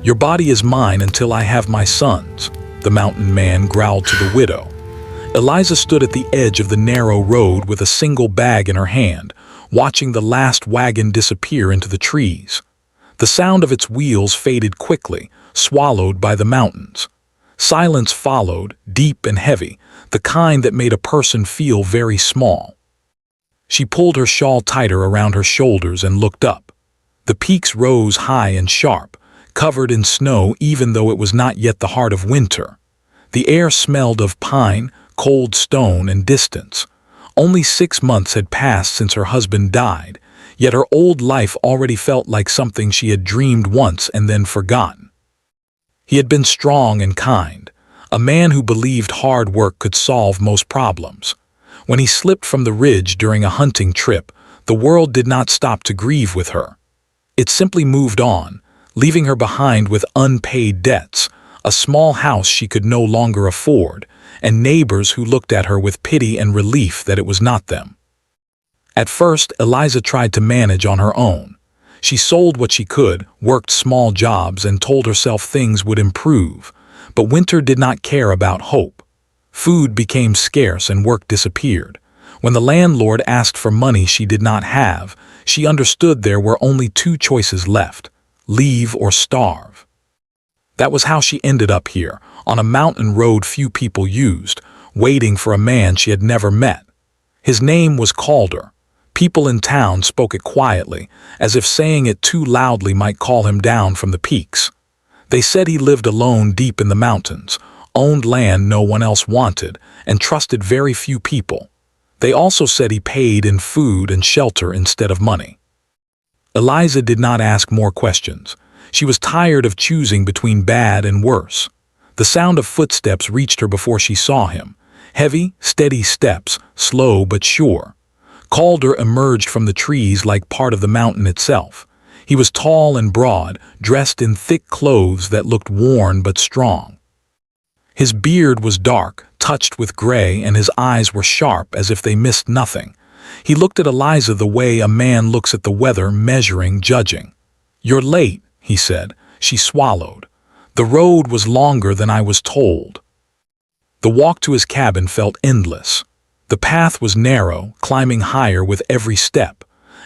"Your body is mine until I have my sons," the mountain man growled to the widow. Eliza stood at the edge of the narrow road with a single bag in her hand, watching the last wagon disappear into the trees. The sound of its wheels faded quickly, swallowed by the mountains. Silence followed, deep and heavy, the kind that made a person feel very small. She pulled her shawl tighter around her shoulders and looked up. The peaks rose high and sharp, covered in snow even though it was not yet the heart of winter. The air smelled of pine, cold stone, and distance. Only 6 months had passed since her husband died, yet her old life already felt like something she had dreamed once and then forgotten. He had been strong and kind, a man who believed hard work could solve most problems. When he slipped from the ridge during a hunting trip, the world did not stop to grieve with her. It simply moved on, leaving her behind with unpaid debts, a small house she could no longer afford, and neighbors who looked at her with pity and relief that it was not them. At first, Eliza tried to manage on her own. She sold what she could, worked small jobs, and told herself things would improve. But winter did not care about hope. Food became scarce and work disappeared. When the landlord asked for money she did not have, she understood there were only 2 choices left: leave or starve. That was how she ended up here, on a mountain road few people used, waiting for a man she had never met. His name was Calder. People in town spoke it quietly, as if saying it too loudly might call him down from the peaks. They said he lived alone deep in the mountains, owned land no one else wanted, and trusted very few people. They also said he paid in food and shelter instead of money. Eliza did not ask more questions. She was tired of choosing between bad and worse. The sound of footsteps reached her before she saw him. Heavy, steady steps, slow but sure. Calder emerged from the trees like part of the mountain itself. He was tall and broad, dressed in thick clothes that looked worn but strong. His beard was dark, touched with gray, and his eyes were sharp as if they missed nothing. He looked at Eliza the way a man looks at the weather, measuring, judging. "You're late," he said. She swallowed. "The road was longer than I was told." The walk to his cabin felt endless. The path was narrow, climbing higher with every step.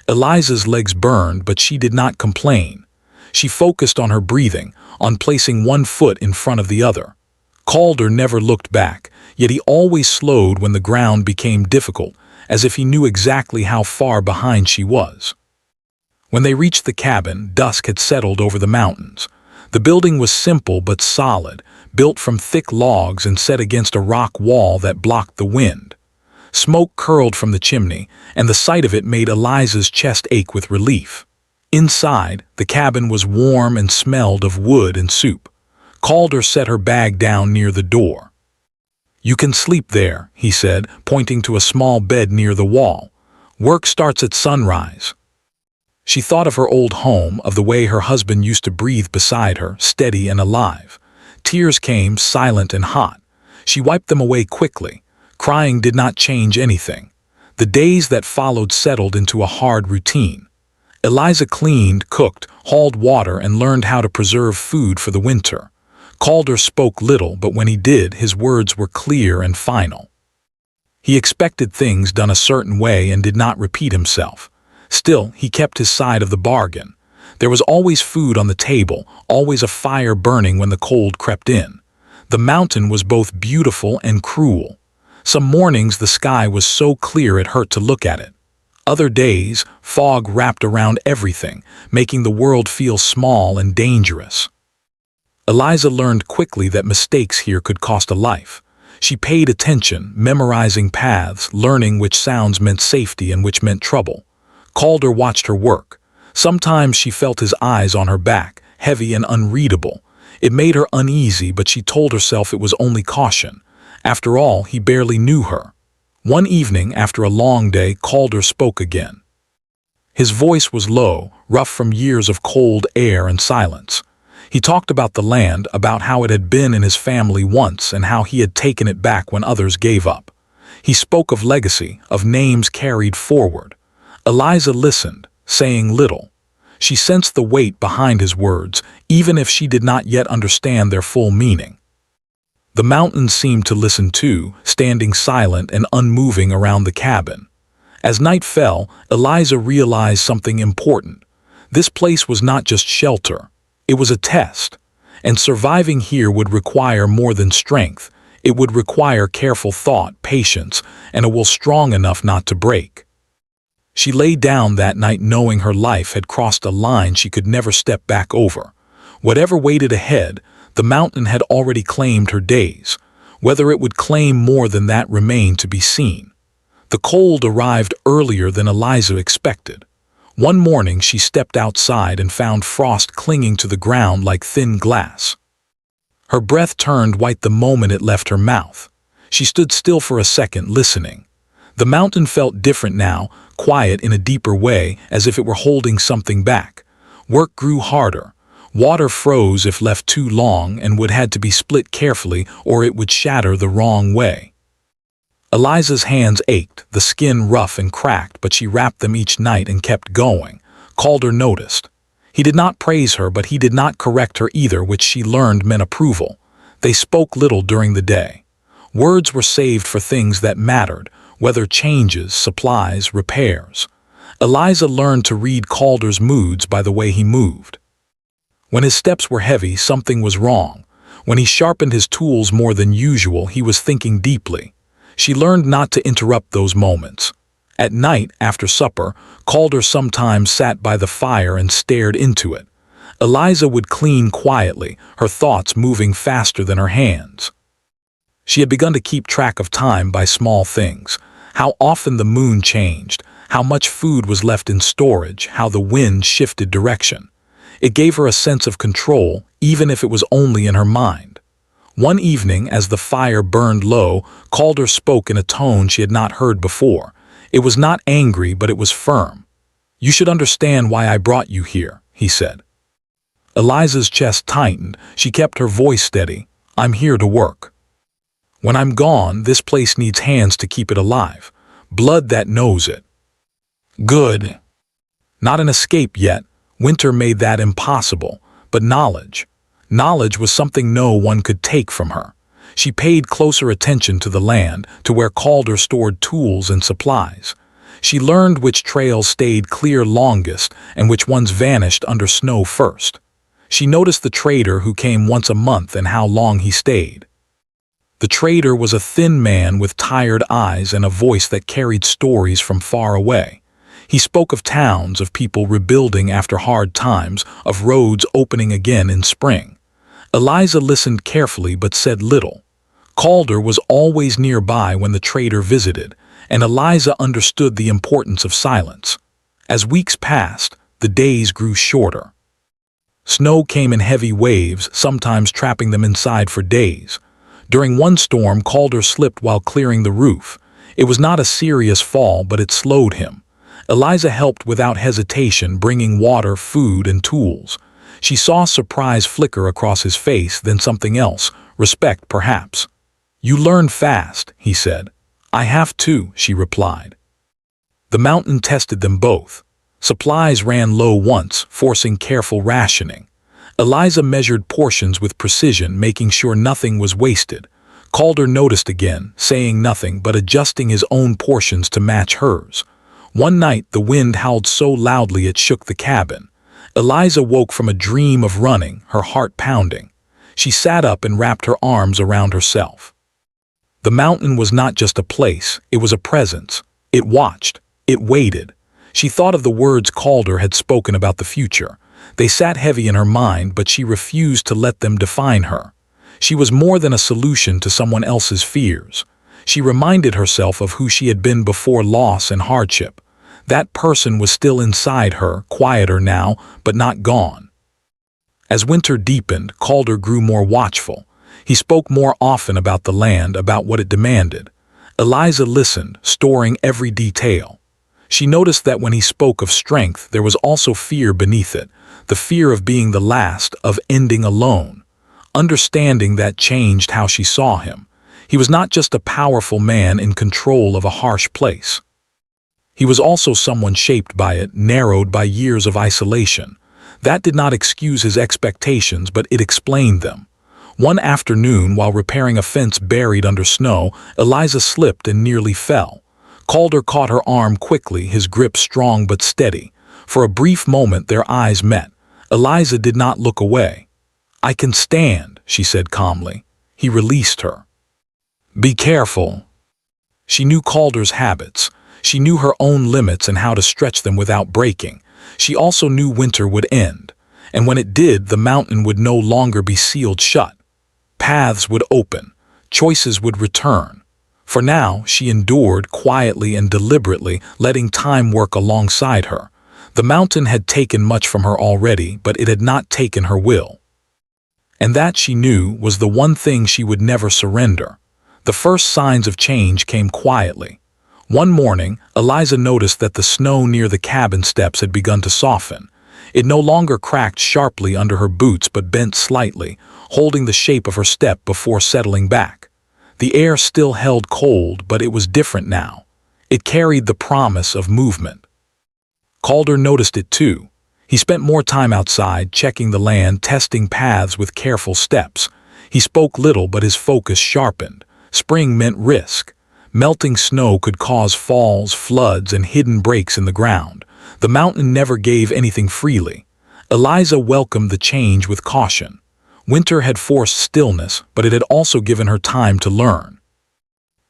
Eliza's legs burned, but she did not complain. She focused on her breathing, on placing one foot in front of the other. Calder never looked back, yet he always slowed when the ground became difficult, as if he knew exactly how far behind she was. When they reached the cabin, dusk had settled over the mountains. The building was simple but solid, built from thick logs and set against a rock wall that blocked the wind. Smoke curled from the chimney, and the sight of it made Eliza's chest ache with relief. Inside, the cabin was warm and smelled of wood and soup. Calder set her bag down near the door. "You can sleep there," he said, pointing to a small bed near the wall. "Work starts at sunrise." She thought of her old home, of the way her husband used to breathe beside her, steady and alive. Tears came, silent and hot. She wiped them away quickly. Crying did not change anything. The days that followed settled into a hard routine. Eliza cleaned, cooked, hauled water, and learned how to preserve food for the winter. Calder spoke little, but when he did, his words were clear and final. He expected things done a certain way and did not repeat himself. Still, he kept his side of the bargain. There was always food on the table, always a fire burning when the cold crept in. The mountain was both beautiful and cruel. Some mornings the sky was so clear it hurt to look at it. Other days, fog wrapped around everything, making the world feel small and dangerous. Eliza learned quickly that mistakes here could cost a life. She paid attention, memorizing paths, learning which sounds meant safety and which meant trouble. Calder watched her work. Sometimes she felt his eyes on her back, heavy and unreadable. It made her uneasy, but she told herself it was only caution. After all, he barely knew her. One evening, after a long day, Calder spoke again. His voice was low, rough from years of cold air and silence. He talked about the land, about how it had been in his family once and how he had taken it back when others gave up. He spoke of legacy, of names carried forward. Eliza listened, saying little. She sensed the weight behind his words, even if she did not yet understand their full meaning. The mountains seemed to listen too, standing silent and unmoving around the cabin. As night fell, Eliza realized something important. This place was not just shelter. It was a test. And surviving here would require more than strength. It would require careful thought, patience, and a will strong enough not to break. She lay down that night knowing her life had crossed a line she could never step back over. Whatever waited ahead, the mountain had already claimed her days. Whether it would claim more than that remained to be seen. The cold arrived earlier than Eliza expected. One morning she stepped outside and found frost clinging to the ground like thin glass. Her breath turned white the moment it left her mouth. She stood still for a second, listening. The mountain felt different now, quiet in a deeper way, as if it were holding something back. Work grew harder. Water froze if left too long and would had to be split carefully or it would shatter the wrong way. Eliza's hands ached, the skin rough and cracked, but she wrapped them each night and kept going. Calder noticed. He did not praise her, but he did not correct her either, which she learned meant approval. They spoke little during the day. Words were saved for things that mattered, whether changes, supplies, repairs. Eliza learned to read Calder's moods by the way he moved. When his steps were heavy, something was wrong. When he sharpened his tools more than usual, he was thinking deeply. She learned not to interrupt those moments. At night, after supper, Calder sometimes sat by the fire and stared into it. Eliza would clean quietly, her thoughts moving faster than her hands. She had begun to keep track of time by small things. How often the moon changed, how much food was left in storage, how the wind shifted direction. It gave her a sense of control, even if it was only in her mind. One evening, as the fire burned low, Calder spoke in a tone she had not heard before. It was not angry, but it was firm. "You should understand why I brought you here," he said. Eliza's chest tightened. She kept her voice steady. "I'm here to work. When I'm gone, this place needs hands to keep it alive. Blood that knows it." Good. Not an escape yet. Winter made that impossible. But knowledge. Knowledge was something no one could take from her. She paid closer attention to the land, to where Calder stored tools and supplies. She learned which trails stayed clear longest and which ones vanished under snow first. She noticed the trader who came once a month and how long he stayed. The trader was a thin man with tired eyes and a voice that carried stories from far away. He spoke of towns, of people rebuilding after hard times, of roads opening again in spring. Eliza listened carefully but said little. Calder was always nearby when the trader visited, and Eliza understood the importance of silence. As weeks passed, the days grew shorter. Snow came in heavy waves, sometimes trapping them inside for days. During one storm, Calder slipped while clearing the roof. It was not a serious fall, but it slowed him. Eliza helped without hesitation, bringing water, food, and tools. She saw surprise flicker across his face, then something else, respect perhaps. "You learn fast," he said. "I have to," she replied. The mountain tested them both. Supplies ran low once, forcing careful rationing. Eliza measured portions with precision, making sure nothing was wasted. Calder noticed again, saying nothing but adjusting his own portions to match hers. One night the wind howled so loudly it shook the cabin. Eliza woke from a dream of running, her heart pounding. She sat up and wrapped her arms around herself. The mountain was not just a place, it was a presence. It watched, it waited. She thought of the words Calder had spoken about the future. They sat heavy in her mind, but she refused to let them define her. She was more than a solution to someone else's fears. She reminded herself of who she had been before loss and hardship. That person was still inside her, quieter now, but not gone. As winter deepened, Calder grew more watchful. He spoke more often about the land, about what it demanded. Eliza listened, storing every detail. She noticed that when he spoke of strength, there was also fear beneath it, the fear of being the last, of ending alone. Understanding that changed how she saw him. He was not just a powerful man in control of a harsh place. He was also someone shaped by it, narrowed by years of isolation. That did not excuse his expectations, but it explained them. One afternoon, while repairing a fence buried under snow, Eliza slipped and nearly fell. Calder caught her arm quickly, his grip strong but steady. For a brief moment their eyes met. Eliza did not look away. "I can stand," she said calmly. He released her. "Be careful." She knew Calder's habits. She knew her own limits and how to stretch them without breaking. She also knew winter would end. And when it did, the mountain would no longer be sealed shut. Paths would open. Choices would return. For now, she endured quietly and deliberately, letting time work alongside her. The mountain had taken much from her already, but it had not taken her will. And that, she knew, was the one thing she would never surrender. The first signs of change came quietly. One morning, Eliza noticed that the snow near the cabin steps had begun to soften. It no longer cracked sharply under her boots but bent slightly, holding the shape of her step before settling back. The air still held cold, but it was different now. It carried the promise of movement. Calder noticed it too. He spent more time outside, checking the land, testing paths with careful steps. He spoke little, but his focus sharpened. Spring meant risk. Melting snow could cause falls, floods, and hidden breaks in the ground. The mountain never gave anything freely. Eliza welcomed the change with caution. Winter had forced stillness, but it had also given her time to learn.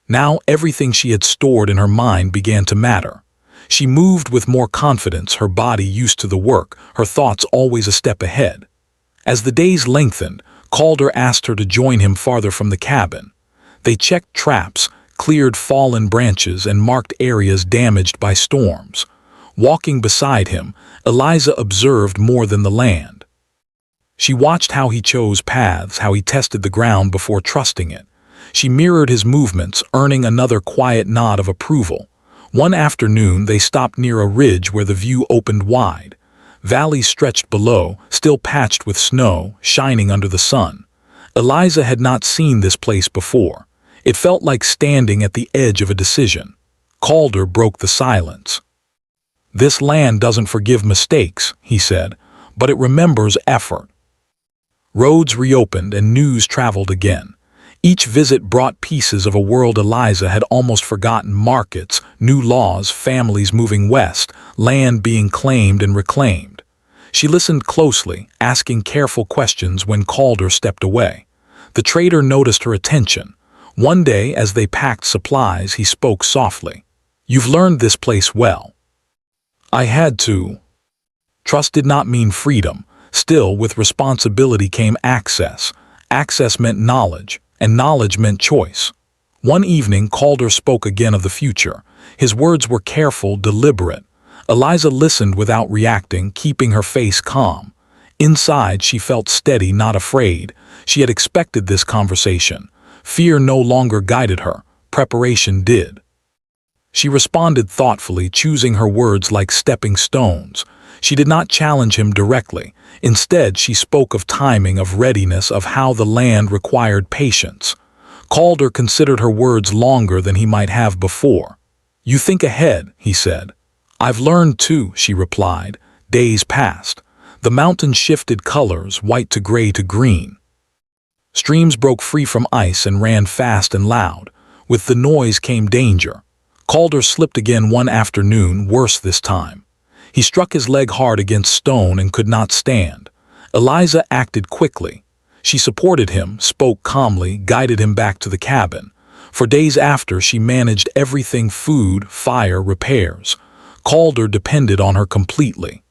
Now everything she had stored in her mind began to matter. She moved with more confidence, her body used to the work, her thoughts always a step ahead. As the days lengthened, Calder asked her to join him farther from the cabin. They checked traps, cleared fallen branches, and marked areas damaged by storms. Walking beside him, Eliza observed more than the land. She watched how he chose paths, how he tested the ground before trusting it. She mirrored his movements, earning another quiet nod of approval. One afternoon, they stopped near a ridge where the view opened wide. Valleys stretched below, still patched with snow, shining under the sun. Eliza had not seen this place before. It felt like standing at the edge of a decision. Calder broke the silence. "This land doesn't forgive mistakes," he said, "but it remembers effort." Roads reopened and news traveled again. Each visit brought pieces of a world Eliza had almost forgotten: markets, new laws, families moving west, land being claimed and reclaimed. She listened closely, asking careful questions when Calder stepped away. The trader noticed her attention. One day, as they packed supplies, he spoke softly. "You've learned this place well." "I had to." Trust did not mean freedom. Still, with responsibility came access. Access meant knowledge, and knowledge meant choice. One evening, Calder spoke again of the future. His words were careful, deliberate. Eliza listened without reacting, keeping her face calm. Inside, she felt steady, not afraid. She had expected this conversation. Fear no longer guided her. Preparation did. She responded thoughtfully, choosing her words like stepping stones. She did not challenge him directly. Instead, she spoke of timing, of readiness, of how the land required patience. Calder considered her words longer than he might have before. "You think ahead," he said. "I've learned too," she replied. Days passed. The mountain shifted colors, white to gray to green. Streams broke free from ice and ran fast and loud. With the noise came danger. Calder slipped again one afternoon, worse this time. He struck his leg hard against stone and could not stand. Eliza acted quickly. She supported him, spoke calmly, guided him back to the cabin. For days after, she managed everything: food, fire, repairs. Calder depended on her completely.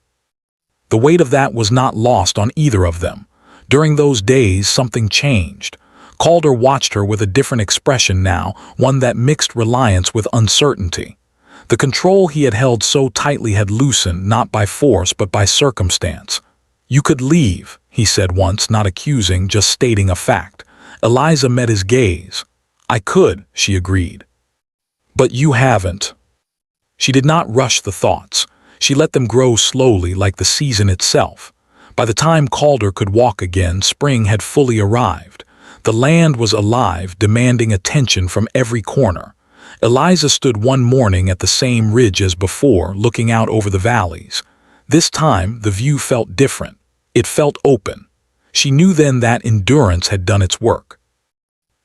The weight of that was not lost on either of them. During those days, something changed. Calder watched her with a different expression now, one that mixed reliance with uncertainty. The control he had held so tightly had loosened, not by force but by circumstance. "You could leave," he said once, not accusing, just stating a fact. Eliza met his gaze. "I could," she agreed. "But you haven't." She did not rush the thoughts. She let them grow slowly, like the season itself. By the time Calder could walk again, spring had fully arrived. The land was alive, demanding attention from every corner. Eliza stood one morning at the same ridge as before, looking out over the valleys. This time, the view felt different. It felt open. She knew then that endurance had done its work.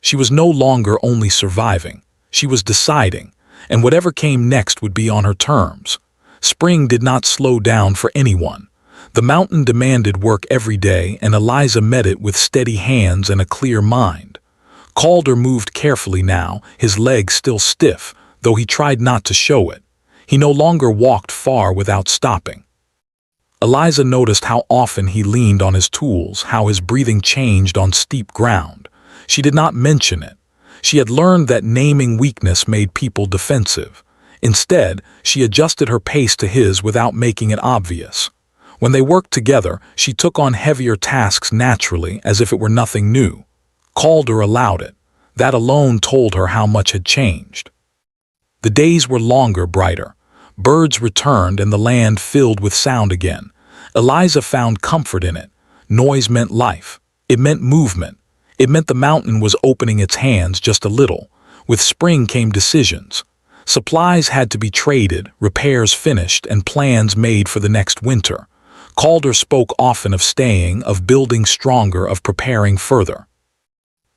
She was no longer only surviving. She was deciding, and whatever came next would be on her terms. Spring did not slow down for anyone. The mountain demanded work every day, and Eliza met it with steady hands and a clear mind. Calder moved carefully now, his legs still stiff, though he tried not to show it. He no longer walked far without stopping. Eliza noticed how often he leaned on his tools, how his breathing changed on steep ground. She did not mention it. She had learned that naming weakness made people defensive. Instead, she adjusted her pace to his without making it obvious. When they worked together, she took on heavier tasks naturally, as if it were nothing new. Calder allowed it. That alone told her how much had changed. The days were longer, brighter. Birds returned and the land filled with sound again. Eliza found comfort in it. Noise meant life. It meant movement. It meant the mountain was opening its hands just a little. With spring came decisions. Supplies had to be traded, repairs finished, and plans made for the next winter. Calder spoke often of staying, of building stronger, of preparing further.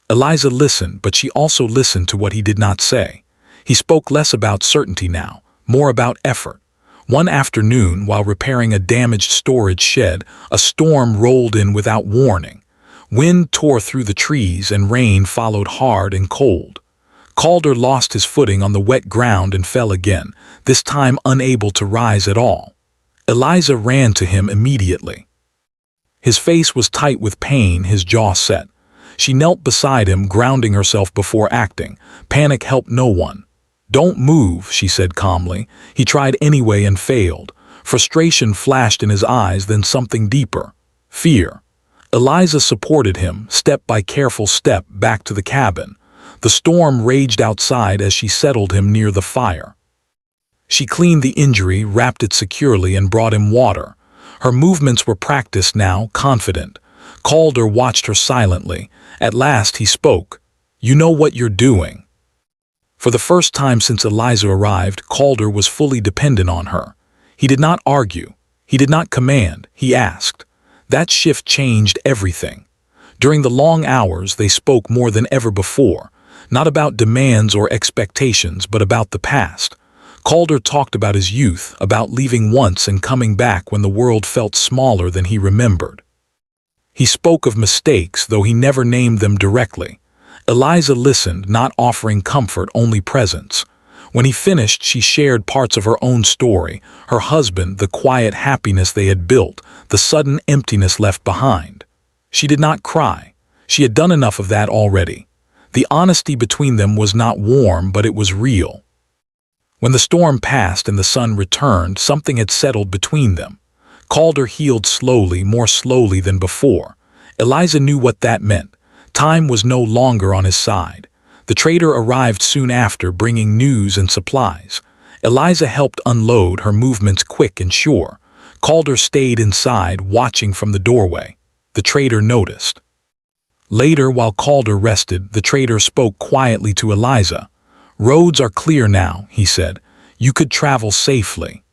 Eliza listened, but she also listened to what he did not say. He spoke less about certainty now, more about effort. One afternoon, while repairing a damaged storage shed, a storm rolled in without warning. Wind tore through the trees and rain followed hard and cold. Calder lost his footing on the wet ground and fell again, this time unable to rise at all. Eliza ran to him immediately. His face was tight with pain, his jaw set. She knelt beside him, grounding herself before acting. Panic helped no one. "Don't move," she said calmly. He tried anyway and failed. Frustration flashed in his eyes, then something deeper. Fear. Eliza supported him, step by careful step, back to the cabin. The storm raged outside as she settled him near the fire. She cleaned the injury, wrapped it securely, and brought him water. Her movements were practiced now, confident. Calder watched her silently. At last he spoke. "You know what you're doing." For the first time since Eliza arrived, Calder was fully dependent on her. He did not argue. He did not command. He asked. That shift changed everything. During the long hours, they spoke more than ever before, not about demands or expectations, but about the past. Calder talked about his youth, about leaving once and coming back when the world felt smaller than he remembered. He spoke of mistakes, though he never named them directly. Eliza listened, not offering comfort, only presence. When he finished, she shared parts of her own story, her husband, the quiet happiness they had built, the sudden emptiness left behind. She did not cry. She had done enough of that already. The honesty between them was not warm, but it was real. When the storm passed and the sun returned, something had settled between them. Calder healed slowly, more slowly than before. Eliza knew what that meant. Time was no longer on his side. The trader arrived soon after, bringing news and supplies. Eliza helped unload, her movements quick and sure. Calder stayed inside, watching from the doorway. The trader noticed. Later, while Calder rested, the trader spoke quietly to Eliza. "Roads are clear now," he said. "You could travel safely."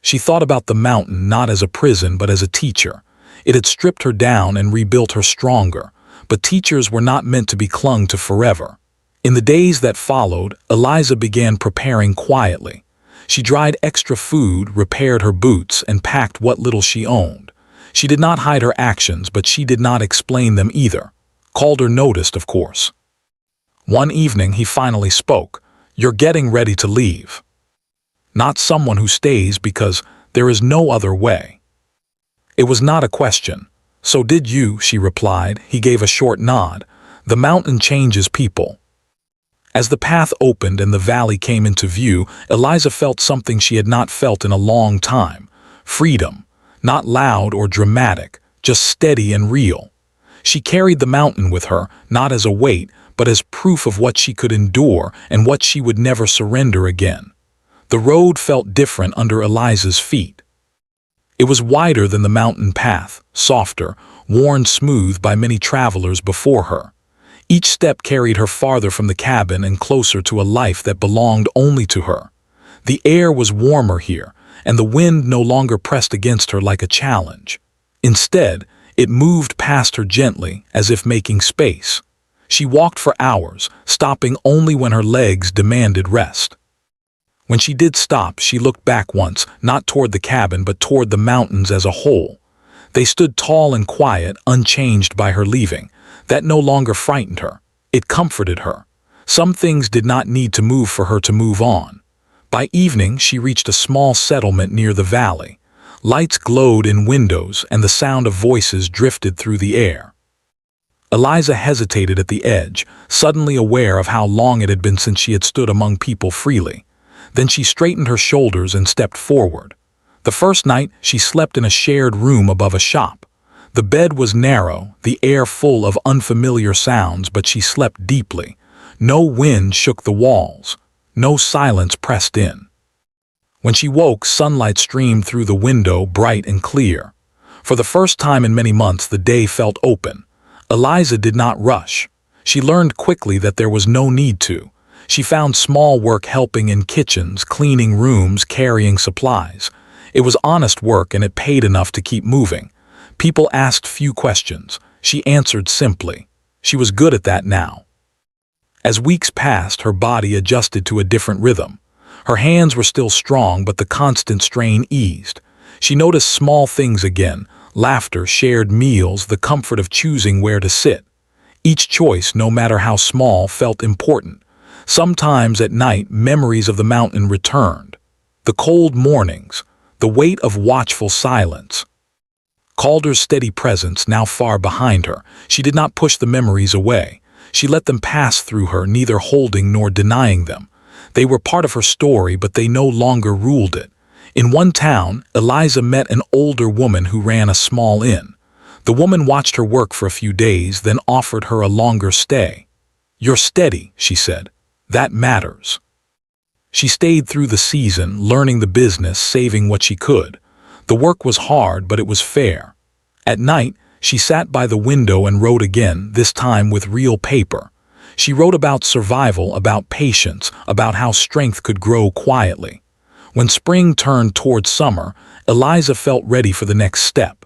She thought about the mountain not as a prison but as a teacher. It had stripped her down and rebuilt her stronger. But teachers were not meant to be clung to forever. In the days that followed, Eliza began preparing quietly. She dried extra food, repaired her boots, and packed what little she owned. She did not hide her actions, but she did not explain them either. Calder noticed, of course. One evening he finally spoke. "You're getting ready to leave. Not someone who stays because there is no other way." It was not a question. "So did you," she replied. He gave a short nod. "The mountain changes people." As the path opened and the valley came into view, Eliza felt something she had not felt in a long time. Freedom. Not loud or dramatic, just steady and real. She carried the mountain with her, not as a weight, but as proof of what she could endure and what she would never surrender again. The road felt different under Eliza's feet. It was wider than the mountain path, softer, worn smooth by many travelers before her. Each step carried her farther from the cabin and closer to a life that belonged only to her. The air was warmer here, and the wind no longer pressed against her like a challenge. Instead, it moved past her gently, as if making space. She walked for hours, stopping only when her legs demanded rest. When she did stop, she looked back once, not toward the cabin but toward the mountains as a whole. They stood tall and quiet, unchanged by her leaving. That no longer frightened her. It comforted her. Some things did not need to move for her to move on. By evening, she reached a small settlement near the valley. Lights glowed in windows, and the sound of voices drifted through the air. Eliza hesitated at the edge, suddenly aware of how long it had been since she had stood among people freely. Then she straightened her shoulders and stepped forward. The first night, she slept in a shared room above a shop. The bed was narrow, the air full of unfamiliar sounds, but she slept deeply. No wind shook the walls. No silence pressed in. When she woke, sunlight streamed through the window, bright and clear. For the first time in many months, the day felt open. Eliza did not rush. She learned quickly that there was no need to. She found small work helping in kitchens, cleaning rooms, carrying supplies. It was honest work and it paid enough to keep moving. People asked few questions. She answered simply. She was good at that now. As weeks passed, her body adjusted to a different rhythm. Her hands were still strong, but the constant strain eased. She noticed small things again: laughter, shared meals, the comfort of choosing where to sit. Each choice, no matter how small, felt important. Sometimes at night, memories of the mountain returned. The cold mornings, the weight of watchful silence. Calder's steady presence now far behind her. She did not push the memories away. She let them pass through her, neither holding nor denying them. They were part of her story, but they no longer ruled it. In one town, Eliza met an older woman who ran a small inn. The woman watched her work for a few days, then offered her a longer stay. "You're steady," she said. "That matters." She stayed through the season, learning the business, saving what she could. The work was hard, but it was fair. At night, she sat by the window and wrote again, this time with real paper. She wrote about survival, about patience, about how strength could grow quietly. When spring turned toward summer, Eliza felt ready for the next step.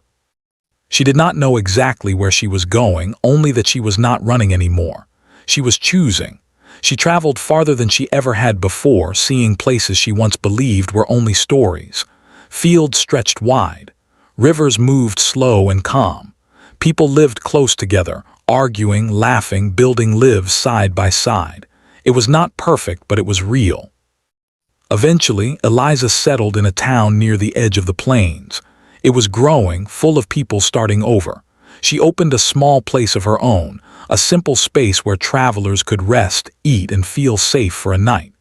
She did not know exactly where she was going, only that she was not running anymore. She was choosing. She traveled farther than she ever had before, seeing places she once believed were only stories. Fields stretched wide. Rivers moved slow and calm. People lived close together, arguing, laughing, building lives side by side. It was not perfect, but it was real. Eventually, Eliza settled in a town near the edge of the plains. It was growing, full of people starting over. She opened a small place of her own, a simple space where travelers could rest, eat, and feel safe for a night.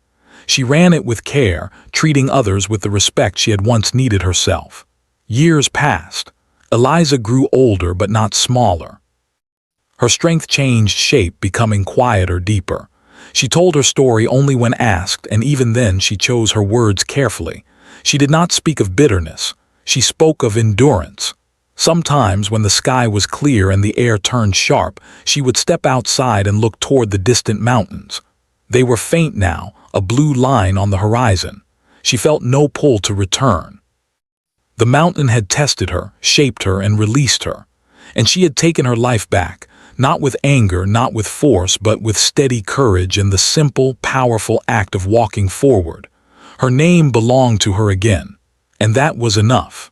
She ran it with care, treating others with the respect she had once needed herself. Years passed. Eliza grew older but not smaller. Her strength changed shape, becoming quieter, deeper. She told her story only when asked, and even then she chose her words carefully. She did not speak of bitterness. She spoke of endurance. Sometimes, when the sky was clear and the air turned sharp, she would step outside and look toward the distant mountains. They were faint now, a blue line on the horizon. She felt no pull to return. The mountain had tested her, shaped her, and released her. And she had taken her life back, not with anger, not with force, but with steady courage and the simple, powerful act of walking forward. Her name belonged to her again, and that was enough.